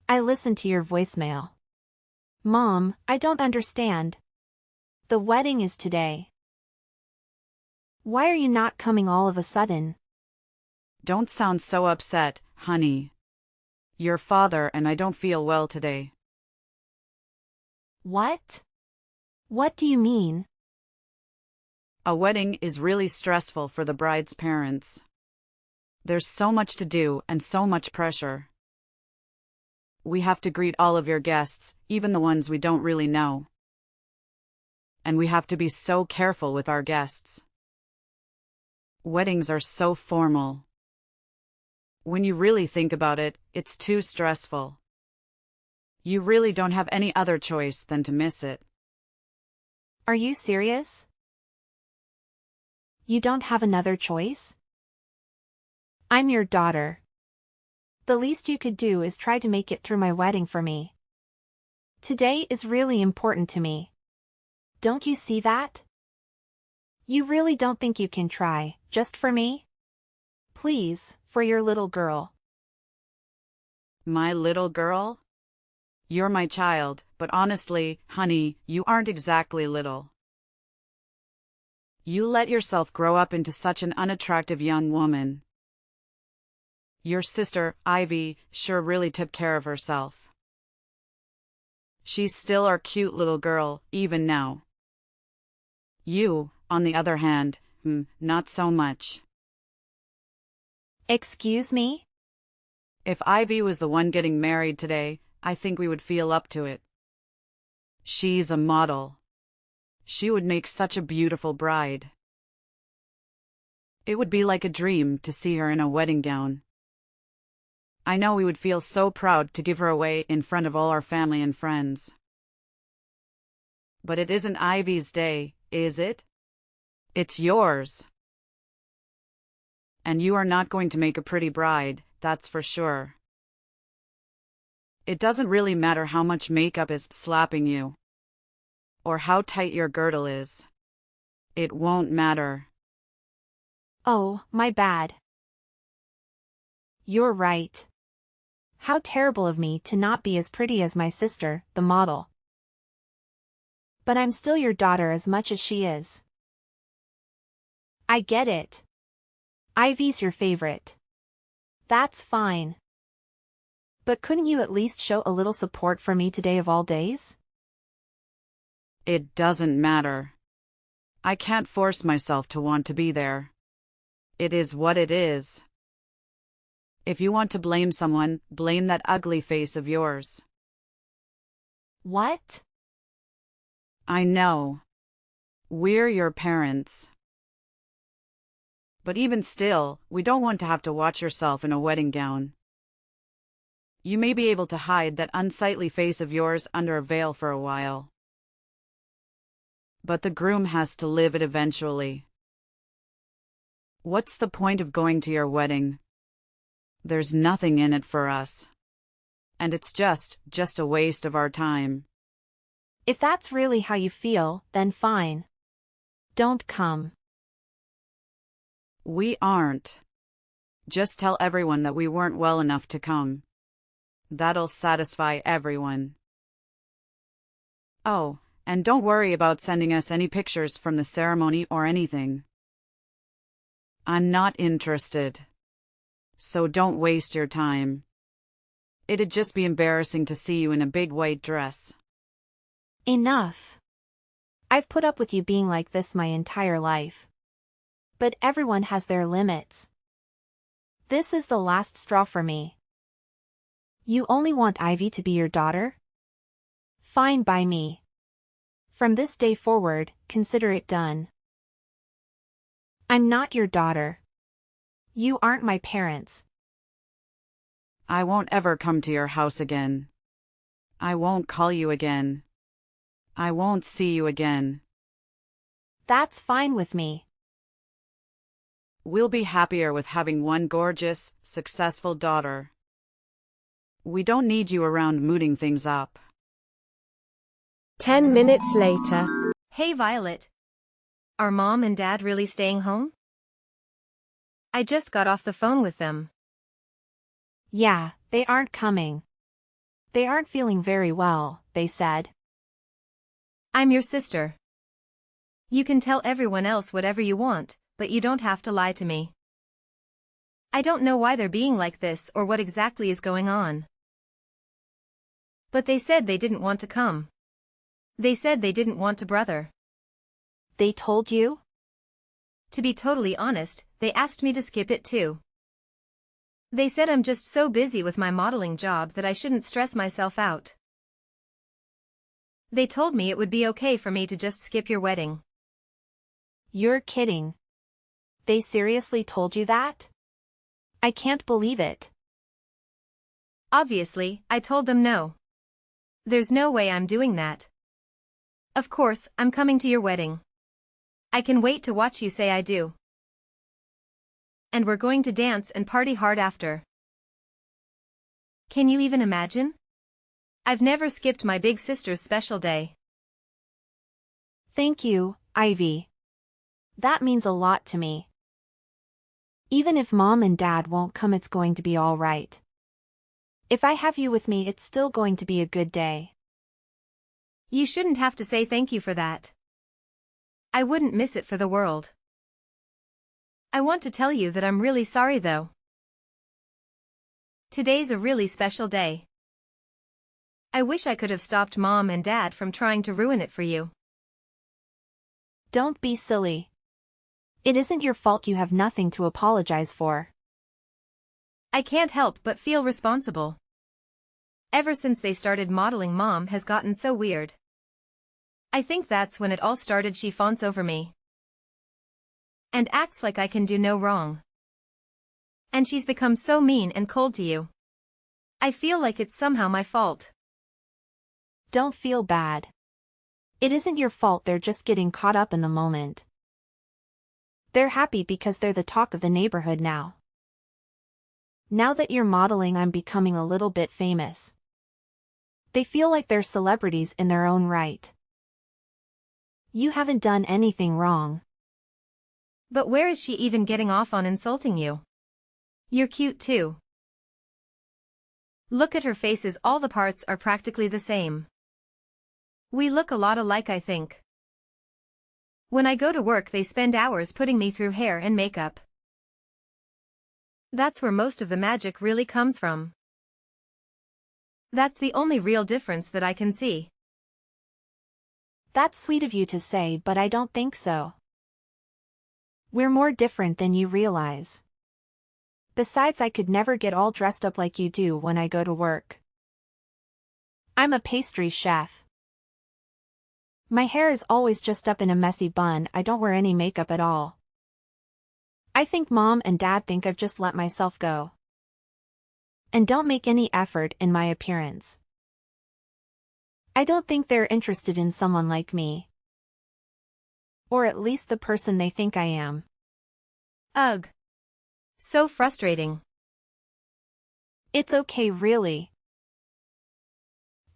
I listened to your voicemail. Mom, I don't understand. The wedding is today. Why are you not coming all of a sudden? Don't sound so upset, honey. Your father and I don't feel well today. What? What do you mean? A wedding is really stressful for the bride's parents. There's so much to do and so much pressure. We have to greet all of your guests, even the ones we don't really know. And we have to be so careful with our guests. Weddings are so formal. When you really think about it, it's too stressful. You really don't have any other choice than to miss it. Are you serious? You don't have another choice? I'm your daughter. The least you could do is try to make it through my wedding for me. Today is really important to me. Don't you see that? You really don't think you can try, just for me? Please, for your little girl. My little girl? You're my child, but honestly, honey, you aren't exactly little. You let yourself grow up into such an unattractive young woman. Your sister, Ivy, sure really took care of herself. She's still our cute little girl, even now. You, on the other hand, not so much. Excuse me? If Ivy was the one getting married today, I think we would feel up to it. She's a model. She would make such a beautiful bride. It would be like a dream to see her in a wedding gown. I know we would feel so proud to give her away in front of all our family and friends. But it isn't Ivy's day, is it? It's yours. And you are not going to make a pretty bride, that's for sure. It doesn't really matter how much makeup is slapping you, or how tight your girdle is. It won't matter. Oh, my bad. You're right. How terrible of me to not be as pretty as my sister, the model. But I'm still your daughter as much as she is. I get it. Ivy's your favorite. That's fine. But couldn't you at least show a little support for me today of all days? It doesn't matter. I can't force myself to want to be there. It is what it is. If you want to blame someone, blame that ugly face of yours. What? I know. We're your parents. But even still, we don't want to have to watch yourself in a wedding gown. You may be able to hide that unsightly face of yours under a veil for a while. But the groom has to live it eventually. What's the point of going to your wedding? There's nothing in it for us. And it's just a waste of our time. If that's really how you feel, then fine. Don't come. We aren't. Just tell everyone that we weren't well enough to come. That'll satisfy everyone. Oh, and don't worry about sending us any pictures from the ceremony or anything. I'm not interested. So don't waste your time. It'd just be embarrassing to see you in a big white dress. Enough. I've put up with you being like this my entire life. But everyone has their limits. This is the last straw for me. You only want Ivy to be your daughter? Fine by me. From this day forward, consider it done. I'm not your daughter. You aren't my parents. I won't ever come to your house again. I won't call you again. I won't see you again. That's fine with me. We'll be happier with having one gorgeous, successful daughter. We don't need you around mooting things up. 10 minutes later. Hey, Violet. Are Mom and Dad really staying home? I just got off the phone with them. Yeah, they aren't coming. They aren't feeling very well, they said. I'm your sister. You can tell everyone else whatever you want, but you don't have to lie to me. I don't know why they're being like this or what exactly is going on. But they said they didn't want to come. They said they didn't want to brother. They told you? To be totally honest, they asked me to skip it too. They said I'm just so busy with my modeling job that I shouldn't stress myself out. They told me it would be okay for me to just skip your wedding. You're kidding. They seriously told you that? I can't believe it. Obviously, I told them no. There's no way I'm doing that. Of course, I'm coming to your wedding. I can wait to watch you say I do. And we're going to dance and party hard after. Can you even imagine? I've never skipped my big sister's special day. Thank you, Ivy. That means a lot to me. Even if Mom and Dad won't come, it's going to be all right. If I have you with me, it's still going to be a good day. You shouldn't have to say thank you for that. I wouldn't miss it for the world. I want to tell you that I'm really sorry though. Today's a really special day. I wish I could have stopped Mom and Dad from trying to ruin it for you. Don't be silly. It isn't your fault. You have nothing to apologize for. I can't help but feel responsible. Ever since they started modeling, Mom has gotten so weird. I think that's when it all started. She fawnts over me and acts like I can do no wrong. And she's become so mean and cold to you. I feel like it's somehow my fault. Don't feel bad. It isn't your fault. They're just getting caught up in the moment. They're happy because they're the talk of the neighborhood now. Now that you're modeling, I'm becoming a little bit famous. They feel like they're celebrities in their own right. You haven't done anything wrong. But where is she even getting off on insulting you? You're cute too. Look at her faces. All the parts are practically the same. We look a lot alike, I think. When I go to work, they spend hours putting me through hair and makeup. That's where most of the magic really comes from. That's the only real difference that I can see. That's sweet of you to say, but I don't think so. We're more different than you realize. Besides, I could never get all dressed up like you do when I go to work. I'm a pastry chef. My hair is always just up in a messy bun. I don't wear any makeup at all. I think Mom and Dad think I've just let myself go. And don't make any effort in my appearance. I don't think they're interested in someone like me. Or at least the person they think I am. Ugh. So frustrating. It's okay, really.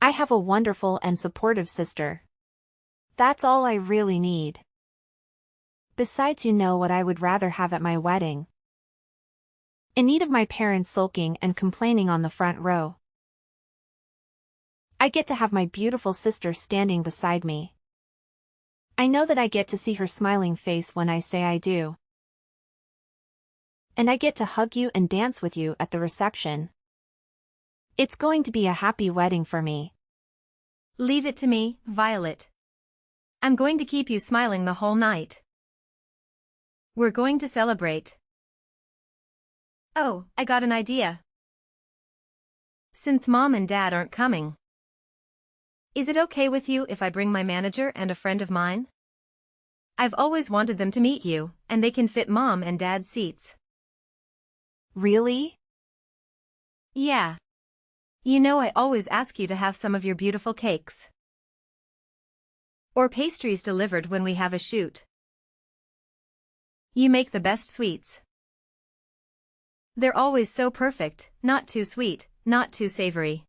I have a wonderful and supportive sister. That's all I really need. Besides, you know what I would rather have at my wedding? In need of my parents sulking and complaining on the front row. I get to have my beautiful sister standing beside me. I know that I get to see her smiling face when I say I do. And I get to hug you and dance with you at the reception. It's going to be a happy wedding for me. Leave it to me, Violet. I'm going to keep you smiling the whole night. We're going to celebrate. Oh, I got an idea. Since Mom and Dad aren't coming, is it okay with you if I bring my manager and a friend of mine? I've always wanted them to meet you, and they can fit Mom and Dad's seats. Really? Yeah. You know I always ask you to have some of your beautiful cakes or pastries delivered when we have a shoot. You make the best sweets. They're always so perfect, not too sweet, not too savory.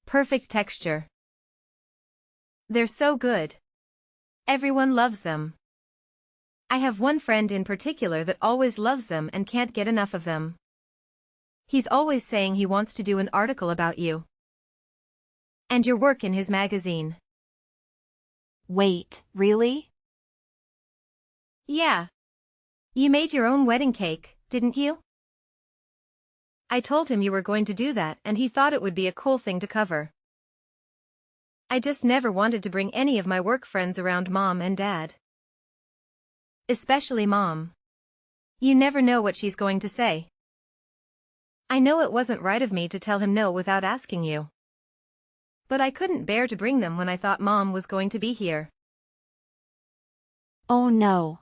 Perfect texture. They're so good. Everyone loves them. I have one friend in particular that always loves them and can't get enough of them. He's always saying he wants to do an article about you. And your work in his magazine. Wait, really? Yeah. You made your own wedding cake, didn't you? I told him you were going to do that and he thought it would be a cool thing to cover. I just never wanted to bring any of my work friends around Mom and Dad. Especially Mom. You never know what she's going to say. I know it wasn't right of me to tell him no without asking you. But I couldn't bear to bring them when I thought Mom was going to be here. Oh no.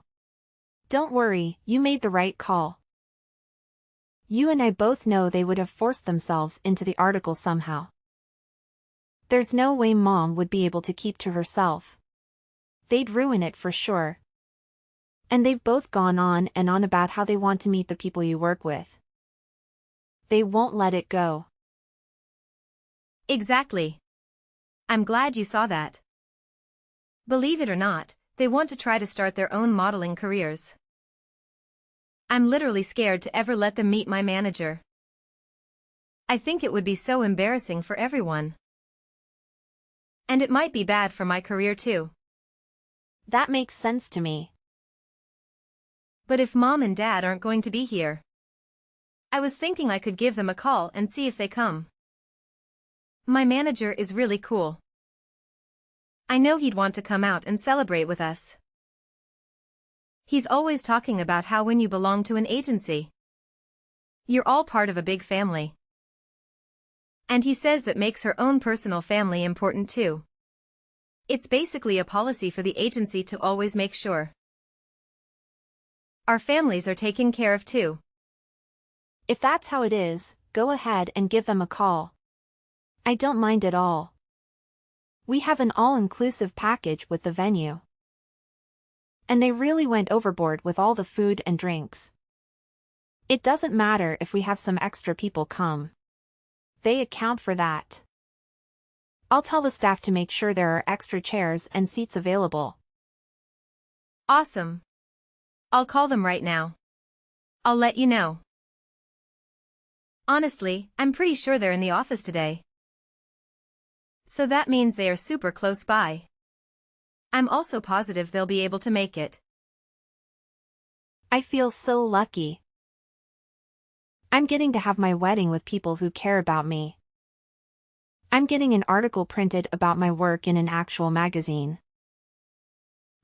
Don't worry, you made the right call. You and I both know they would have forced themselves into the article somehow. There's no way Mom would be able to keep to herself. They'd ruin it for sure. And they've both gone on and on about how they want to meet the people you work with. They won't let it go. Exactly. I'm glad you saw that. Believe it or not, they want to try to start their own modeling careers. I'm literally scared to ever let them meet my manager. I think it would be so embarrassing for everyone. And it might be bad for my career too. That makes sense to me. But if Mom and Dad aren't going to be here, I was thinking I could give them a call and see if they come. My manager is really cool. I know he'd want to come out and celebrate with us. He's always talking about how when you belong to an agency, you're all part of a big family. And he says that makes her own personal family important too. It's basically a policy for the agency to always make sure our families are taken care of too. If that's how it is, go ahead and give them a call. I don't mind at all. We have an all-inclusive package with the venue. And they really went overboard with all the food and drinks. It doesn't matter if we have some extra people come. They account for that. I'll tell the staff to make sure there are extra chairs and seats available. Awesome. I'll call them right now. I'll let you know. Honestly, I'm pretty sure they're in the office today. So that means they are super close by. I'm also positive they'll be able to make it. I feel so lucky. I'm getting to have my wedding with people who care about me. I'm getting an article printed about my work in an actual magazine.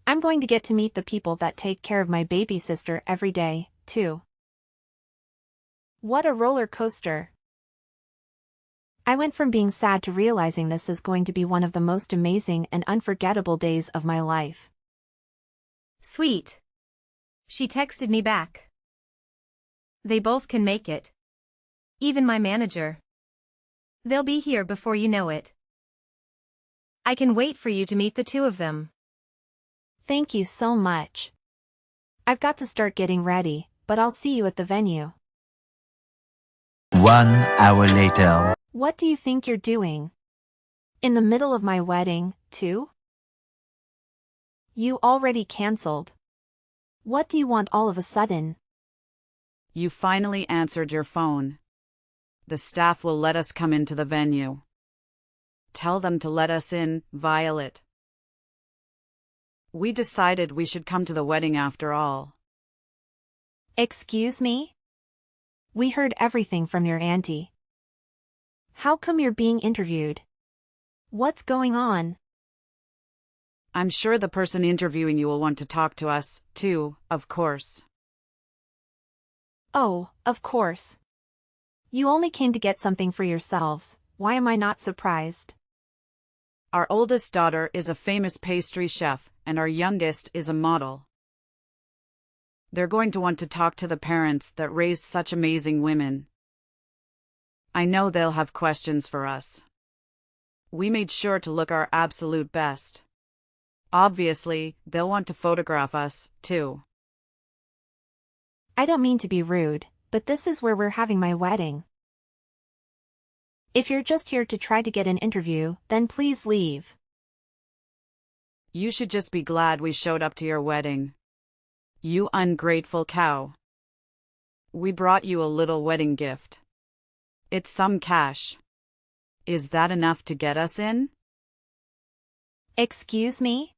I'm going to get to meet the people that take care of my baby sister every day, too. What a roller coaster. I went from being sad to realizing this is going to be one of the most amazing and unforgettable days of my life. Sweet. She texted me back. They both can make it. Even my manager. They'll be here before you know it. I can wait for you to meet the two of them. Thank you so much. I've got to start getting ready, but I'll see you at the venue. 1 hour later. What do you think you're doing? In the middle of my wedding, too? You already cancelled. What do you want all of a sudden? You finally answered your phone. The staff will let us come into the venue. Tell them to let us in, Violet. We decided we should come to the wedding after all. Excuse me? We heard everything from your auntie. How come you're being interviewed? What's going on? I'm sure the person interviewing you will want to talk to us, too, of course. Oh, of course. You only came to get something for yourselves. Why am I not surprised? Our oldest daughter is a famous pastry chef, and our youngest is a model. They're going to want to talk to the parents that raised such amazing women. I know they'll have questions for us. We made sure to look our absolute best. Obviously, they'll want to photograph us, too. I don't mean to be rude, but this is where we're having my wedding. If you're just here to try to get an interview, then please leave. You should just be glad we showed up to your wedding. You ungrateful cow. We brought you a little wedding gift. It's some cash. Is that enough to get us in? Excuse me?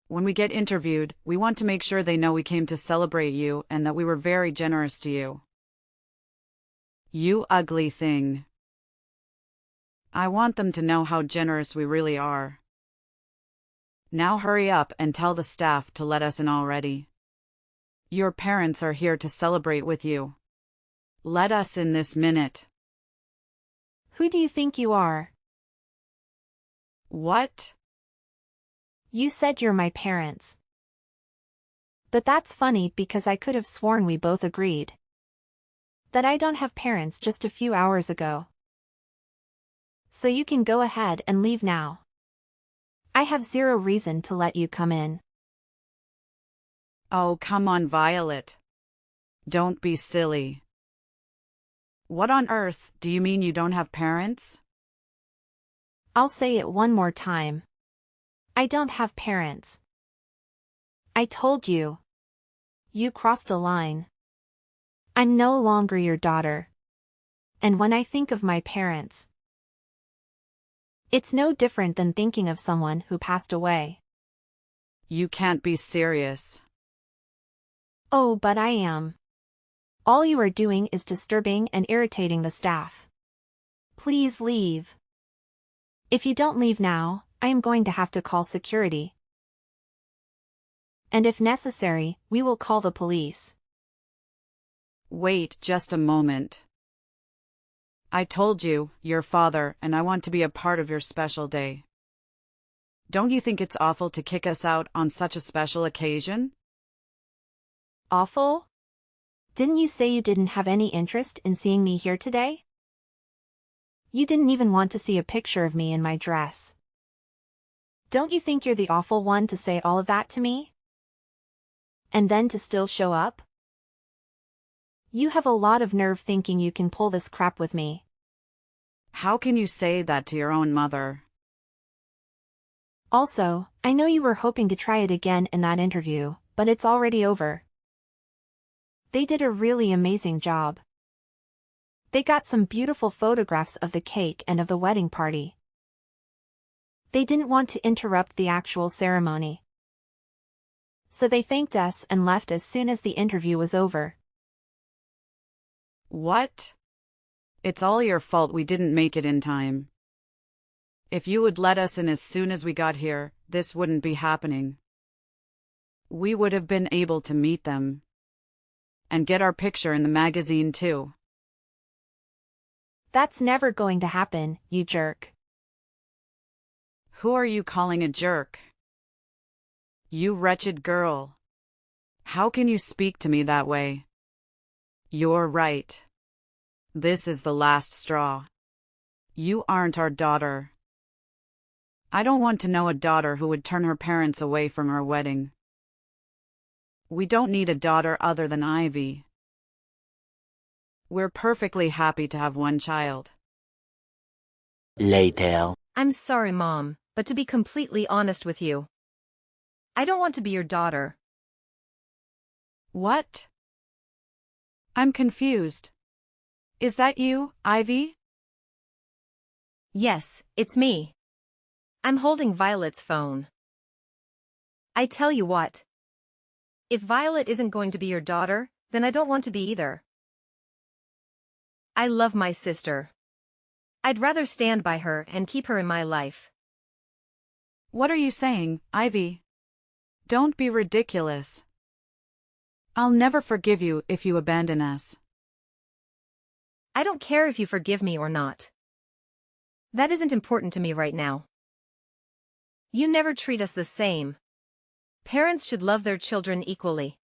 When we get interviewed, we want to make sure they know we came to celebrate you and that we were very generous to you. You ugly thing. I want them to know how generous we really are. Now hurry up and tell the staff to let us in already. Your parents are here to celebrate with you. Let us in this minute. Who do you think you are? What? You said you're my parents. But that's funny because I could have sworn we both agreed that I don't have parents just a few hours ago. So you can go ahead and leave now. I have zero reason to let you come in. Oh, come on, Violet. Don't be silly. What on earth do you mean you don't have parents? I'll say it one more time. I don't have parents. I told you. You crossed a line. I'm no longer your daughter. And when I think of my parents, it's no different than thinking of someone who passed away. You can't be serious. Oh, but I am. All you are doing is disturbing and irritating the staff. Please leave. If you don't leave now, I am going to have to call security. And if necessary, we will call the police. Wait just a moment. I told you, your father and I want to be a part of your special day. Don't you think it's awful to kick us out on such a special occasion? Awful? Didn't you say you didn't have any interest in seeing me here today? You didn't even want to see a picture of me in my dress. Don't you think you're the awful one to say all of that to me? And then to still show up? You have a lot of nerve thinking you can pull this crap with me. How can you say that to your own mother? Also, I know you were hoping to try it again in that interview, but it's already over. They did a really amazing job. They got some beautiful photographs of the cake and of the wedding party. They didn't want to interrupt the actual ceremony. So they thanked us and left as soon as the interview was over. What? It's all your fault we didn't make it in time. If you would let us in as soon as we got here, this wouldn't be happening. We would have been able to meet them. And get our picture in the magazine too. That's never going to happen, you jerk. Who are you calling a jerk? You wretched girl. How can you speak to me that way? You're right. This is the last straw. You aren't our daughter. I don't want to know a daughter who would turn her parents away from her wedding. We don't need a daughter other than Ivy. We're perfectly happy to have one child. Later. I'm sorry, Mom, but to be completely honest with you, I don't want to be your daughter. What? I'm confused. Is that you, Ivy? Yes, it's me. I'm holding Violet's phone. I tell you what. If Violet isn't going to be your daughter, then I don't want to be either. I love my sister. I'd rather stand by her and keep her in my life. What are you saying, Ivy? Don't be ridiculous. I'll never forgive you if you abandon us. I don't care if you forgive me or not. That isn't important to me right now. You never treat us the same. Parents should love their children equally.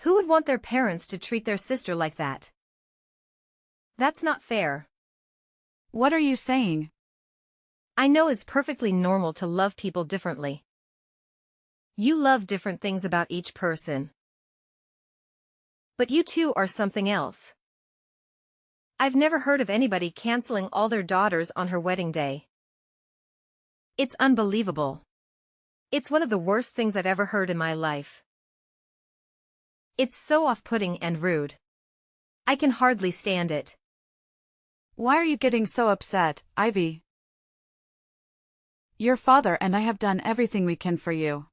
Who would want their parents to treat their sister like that? That's not fair. What are you saying? I know it's perfectly normal to love people differently. You love different things about each person. But you two are something else. I've never heard of anybody canceling all their daughters on her wedding day. It's unbelievable. It's one of the worst things I've ever heard in my life. It's so off-putting and rude. I can hardly stand it. Why are you getting so upset, Ivy? Your father and I have done everything we can for you.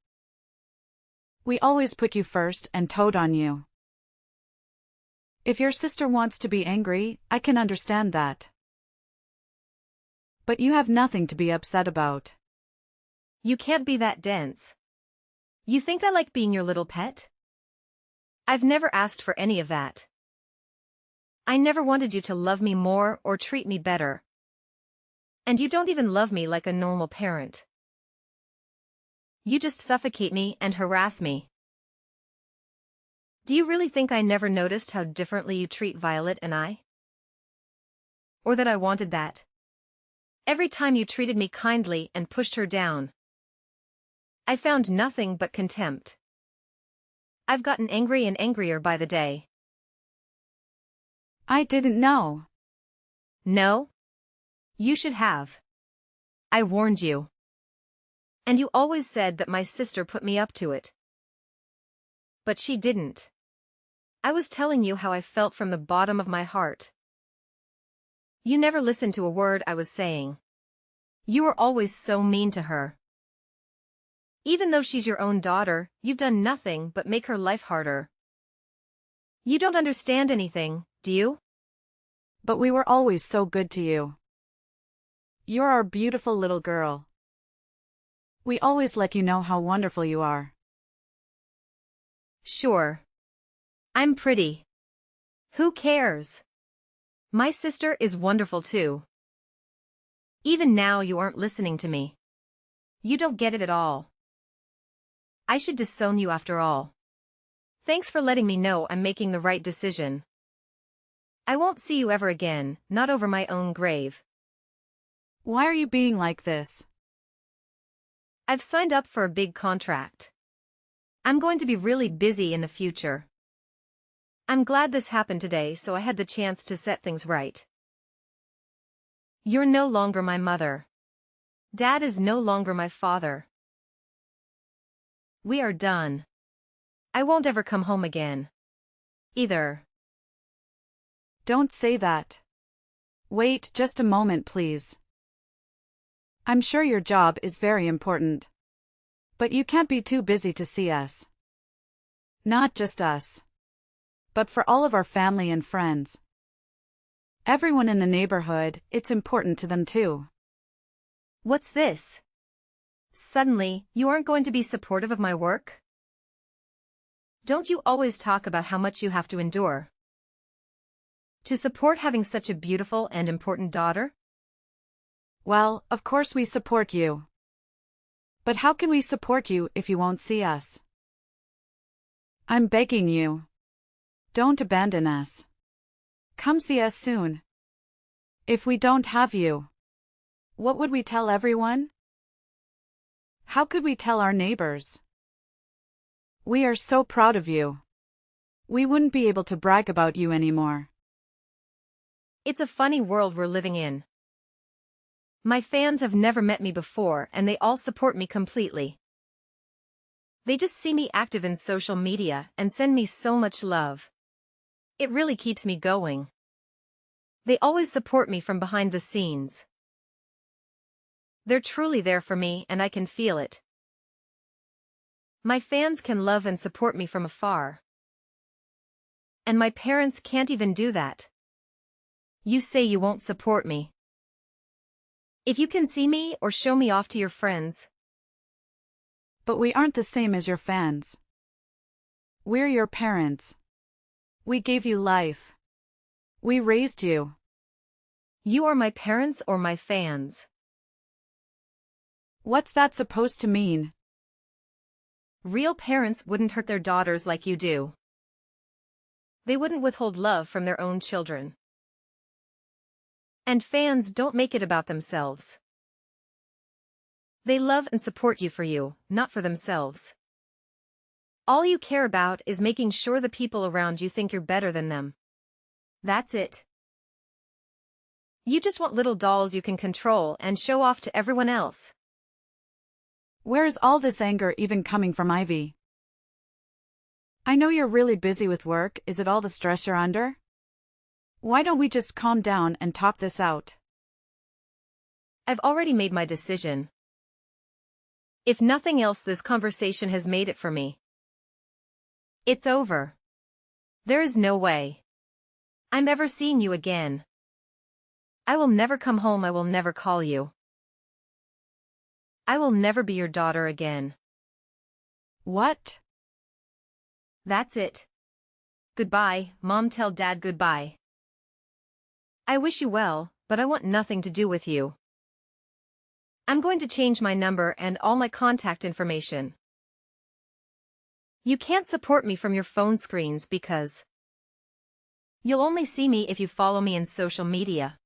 We always put you first and toed on you. If your sister wants to be angry, I can understand that. But you have nothing to be upset about. You can't be that dense. You think I like being your little pet? I've never asked for any of that. I never wanted you to love me more or treat me better. And you don't even love me like a normal parent. You just suffocate me and harass me. Do you really think I never noticed how differently you treat Violet and I? Or that I wanted that? Every time you treated me kindly and pushed her down, I found nothing but contempt. I've gotten angry and angrier by the day. I didn't know. No? You should have. I warned you. And you always said that my sister put me up to it. But she didn't. I was telling you how I felt from the bottom of my heart. You never listened to a word I was saying. You were always so mean to her. Even though she's your own daughter, you've done nothing but make her life harder. You don't understand anything, do you? But we were always so good to you. You're our beautiful little girl. We always let you know how wonderful you are. Sure. I'm pretty. Who cares? My sister is wonderful too. Even now you aren't listening to me. You don't get it at all. I should disown you after all. Thanks for letting me know I'm making the right decision. I won't see you ever again, not over my own grave. Why are you being like this? I've signed up for a big contract. I'm going to be really busy in the future. I'm glad this happened today so I had the chance to set things right. You're no longer my mother. Dad is no longer my father. We are done. I won't ever come home again. Either. Don't say that. Wait just a moment, please. I'm sure your job is very important. But you can't be too busy to see us. Not just us. But for all of our family and friends. Everyone in the neighborhood, it's important to them too. What's this? Suddenly, you aren't going to be supportive of my work? Don't you always talk about how much you have to endure? To support having such a beautiful and important daughter? Well, of course we support you. But how can we support you if you won't see us? I'm begging you. Don't abandon us. Come see us soon. If we don't have you, what would we tell everyone? How could we tell our neighbors? We are so proud of you. We wouldn't be able to brag about you anymore. It's a funny world we're living in. My fans have never met me before and they all support me completely. They just see me active in social media and send me so much love. It really keeps me going. They always support me from behind the scenes. They're truly there for me and I can feel it. My fans can love and support me from afar. And my parents can't even do that. You say you won't support me. If you can see me or show me off to your friends. But we aren't the same as your fans. We're your parents. We gave you life. We raised you. You are my parents or my fans. What's that supposed to mean? Real parents wouldn't hurt their daughters like you do. They wouldn't withhold love from their own children. And fans don't make it about themselves. They love and support you for you, not for themselves. All you care about is making sure the people around you think you're better than them. That's it. You just want little dolls you can control and show off to everyone else. Where's all this anger even coming from, Ivy? I know you're really busy with work. Is it all the stress you're under? Why don't we just calm down and talk this out? I've already made my decision. If nothing else, this conversation has made it for me. It's over. There is no way I'm ever seeing you again. I will never come home. I will never call you. I will never be your daughter again. What? That's it. Goodbye, Mom. Tell Dad goodbye. I wish you well, but I want nothing to do with you. I'm going to change my number and all my contact information. You can't support me from your phone screens because you'll only see me if you follow me in social media.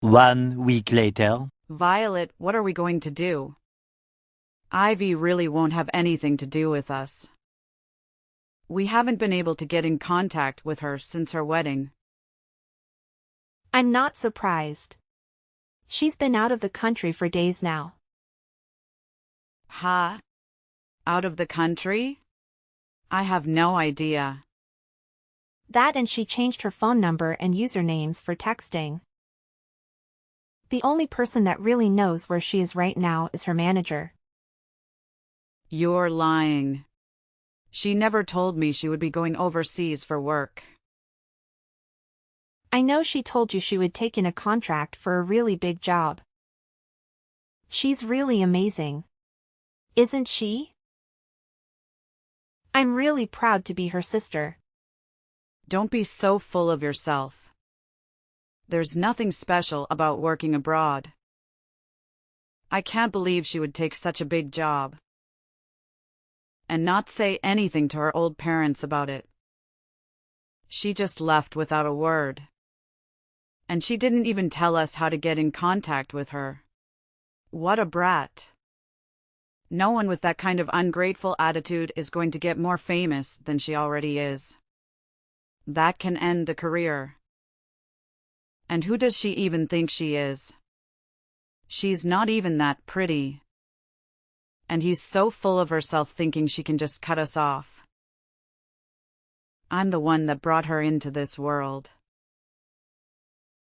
1 week later. Violet, what are we going to do? Ivy really won't have anything to do with us. We haven't been able to get in contact with her since her wedding. I'm not surprised. She's been out of the country for days now. Huh? Out of the country? I have no idea. That, and she changed her phone number and usernames for texting. The only person that really knows where she is right now is her manager. You're lying. She never told me she would be going overseas for work. I know she told you she would take in a contract for a really big job. She's really amazing. Isn't she? I'm really proud to be her sister. Don't be so full of yourself. There's nothing special about working abroad. I can't believe she would take such a big job and not say anything to her old parents about it. She just left without a word. And she didn't even tell us how to get in contact with her. What a brat. No one with that kind of ungrateful attitude is going to get more famous than she already is. That can end the career. And who does she even think she is? She's not even that pretty. And he's so full of herself thinking she can just cut us off. I'm the one that brought her into this world.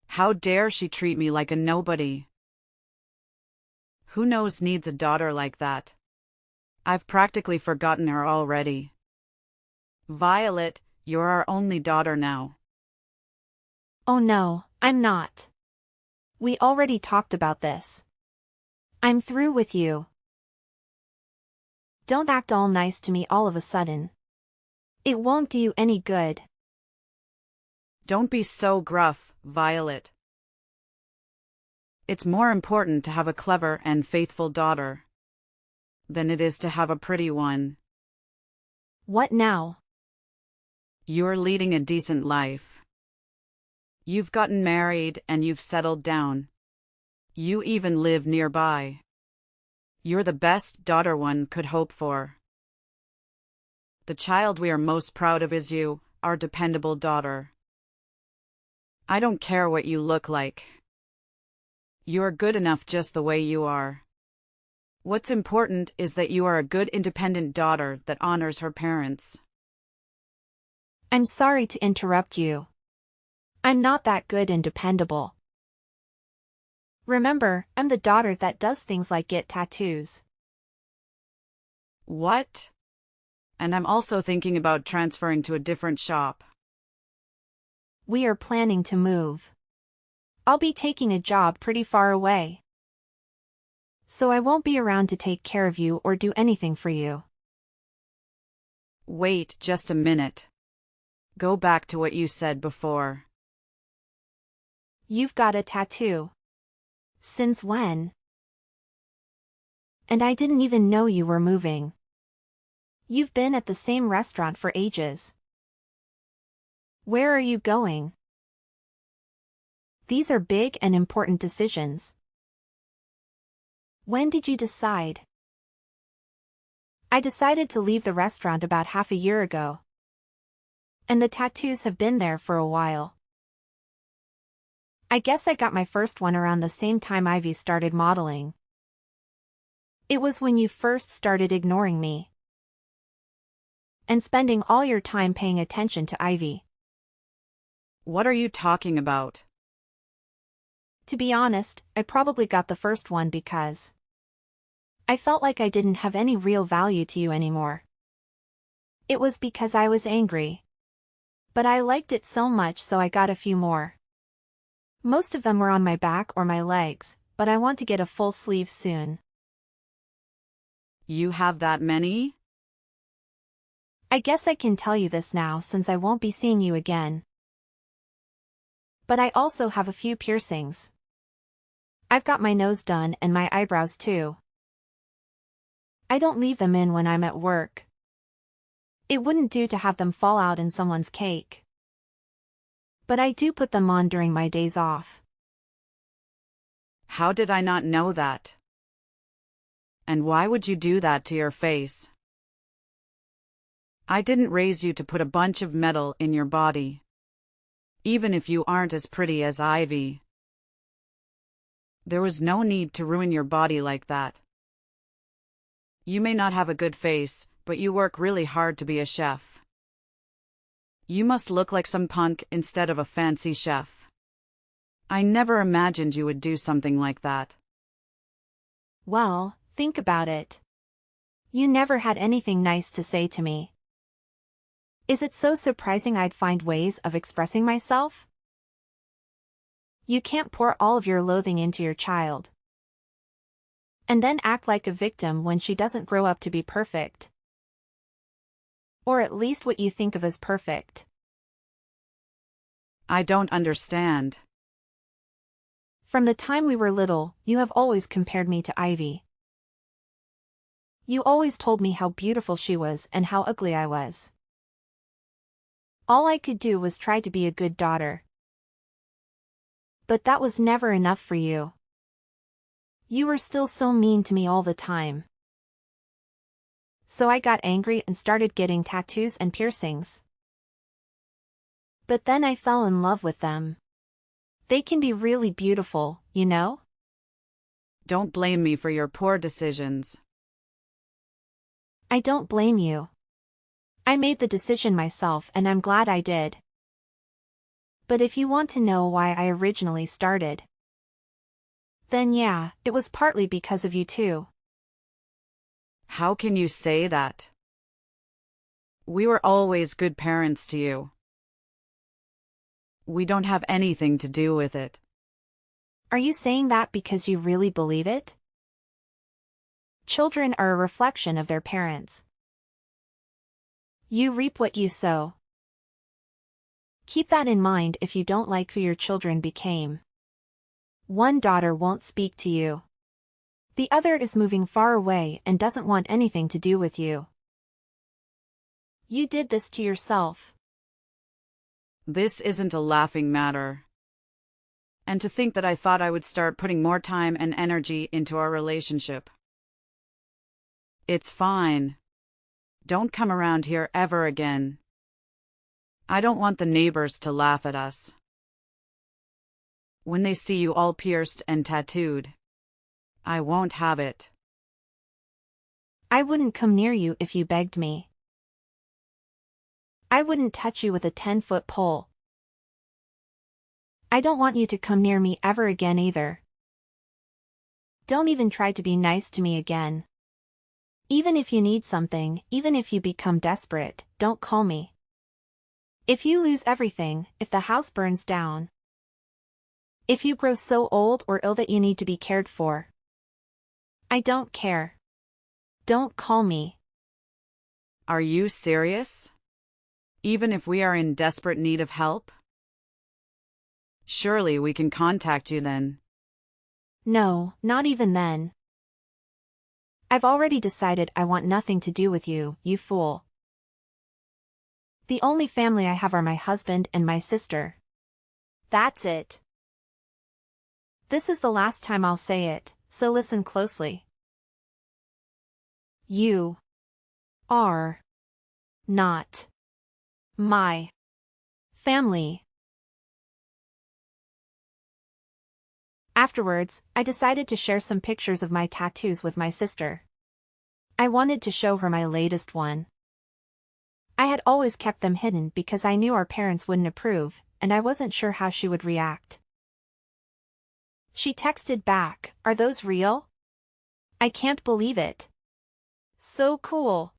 How dare she treat me like a nobody? Who knows needs a daughter like that? I've practically forgotten her already. Violet, you're our only daughter now. Oh no, I'm not. We already talked about this. I'm through with you. Don't act all nice to me all of a sudden. It won't do you any good. Don't be so gruff, Violet. It's more important to have a clever and faithful daughter than it is to have a pretty one. What now? You're leading a decent life. You've gotten married and you've settled down. You even live nearby. You're the best daughter one could hope for. The child we are most proud of is you, our dependable daughter. I don't care what you look like. You're good enough just the way you are. What's important is that you are a good independent daughter that honors her parents. I'm sorry to interrupt you. I'm not that good and dependable. Remember, I'm the daughter that does things like get tattoos. What? And I'm also thinking about transferring to a different shop. We are planning to move. I'll be taking a job pretty far away. So I won't be around to take care of you or do anything for you. Wait just a minute. Go back to what you said before. You've got a tattoo. Since when? And I didn't even know you were moving. You've been at the same restaurant for ages. Where are you going? These are big and important decisions. When did you decide? I decided to leave the restaurant about half a year ago. And the tattoos have been there for a while. I guess I got my first one around the same time Ivy started modeling. It was when you first started ignoring me and spending all your time paying attention to Ivy. What are you talking about? To be honest, I probably got the first one because I felt like I didn't have any real value to you anymore. It was because I was angry. But I liked it so much, so I got a few more. Most of them were on my back or my legs, but I want to get a full sleeve soon. You have that many? I guess I can tell you this now since I won't be seeing you again. But I also have a few piercings. I've got my nose done and my eyebrows too. I don't leave them in when I'm at work. It wouldn't do to have them fall out in someone's cake. But I do put them on during my days off. How did I not know that? And why would you do that to your face? I didn't raise you to put a bunch of metal in your body. Even if you aren't as pretty as Ivy. There was no need to ruin your body like that. You may not have a good face, but you work really hard to be a chef. You must look like some punk instead of a fancy chef. I never imagined you would do something like that. Well, think about it. You never had anything nice to say to me. Is it so surprising I'd find ways of expressing myself? You can't pour all of your loathing into your child. And then act like a victim when she doesn't grow up to be perfect. Or at least what you think of as perfect. I don't understand. From the time we were little, you have always compared me to Ivy. You always told me how beautiful she was and how ugly I was. All I could do was try to be a good daughter. But that was never enough for you. You were still so mean to me all the time. So I got angry and started getting tattoos and piercings. But then I fell in love with them. They can be really beautiful, you know? Don't blame me for your poor decisions. I don't blame you. I made the decision myself and I'm glad I did. But if you want to know why I originally started, then yeah, it was partly because of you too. How can you say that? We were always good parents to you. We don't have anything to do with it. Are you saying that because you really believe it? Children are a reflection of their parents. You reap what you sow. Keep that in mind if you don't like who your children became. One daughter won't speak to you. The other is moving far away and doesn't want anything to do with you. You did this to yourself. This isn't a laughing matter. And to think that I thought I would start putting more time and energy into our relationship. It's fine. Don't come around here ever again. I don't want the neighbors to laugh at us. When they see you all pierced and tattooed, I won't have it. I wouldn't come near you if you begged me. I wouldn't touch you with a 10-foot pole. I don't want you to come near me ever again either. Don't even try to be nice to me again. Even if you need something, even if you become desperate, don't call me. If you lose everything, if the house burns down, if you grow so old or ill that you need to be cared for, I don't care. Don't call me. Are you serious? Even if we are in desperate need of help? Surely we can contact you then. No, not even then. I've already decided I want nothing to do with you, you fool. The only family I have are my husband and my sister. That's it. This is the last time I'll say it, so listen closely. You are not my family. Afterwards, I decided to share some pictures of my tattoos with my sister. I wanted to show her my latest one. I had always kept them hidden because I knew our parents wouldn't approve, and I wasn't sure how she would react. She texted back, "Are those real? I can't believe it. So cool.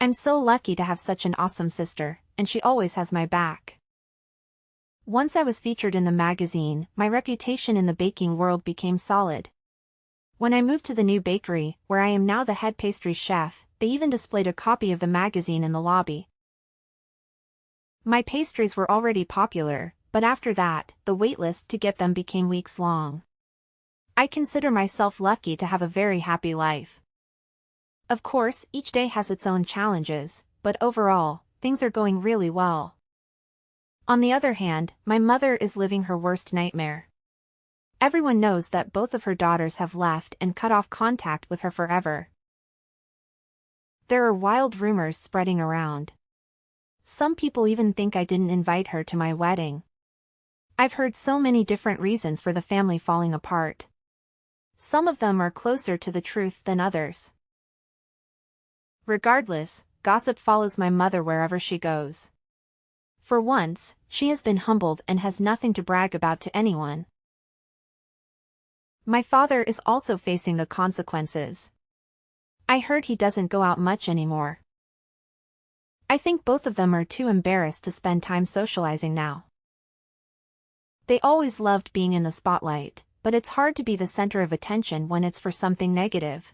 I'm so lucky to have such an awesome sister, and she always has my back." Once I was featured in the magazine, my reputation in the baking world became solid. When I moved to the new bakery, where I am now the head pastry chef, they even displayed a copy of the magazine in the lobby. My pastries were already popular, but after that, the waitlist to get them became weeks long. I consider myself lucky to have a very happy life. Of course, each day has its own challenges, but overall, things are going really well. On the other hand, my mother is living her worst nightmare. Everyone knows that both of her daughters have left and cut off contact with her forever. There are wild rumors spreading around. Some people even think I didn't invite her to my wedding. I've heard so many different reasons for the family falling apart. Some of them are closer to the truth than others. Regardless, gossip follows my mother wherever she goes. For once, she has been humbled and has nothing to brag about to anyone. My father is also facing the consequences. I heard he doesn't go out much anymore. I think both of them are too embarrassed to spend time socializing now. They always loved being in the spotlight, but it's hard to be the center of attention when it's for something negative.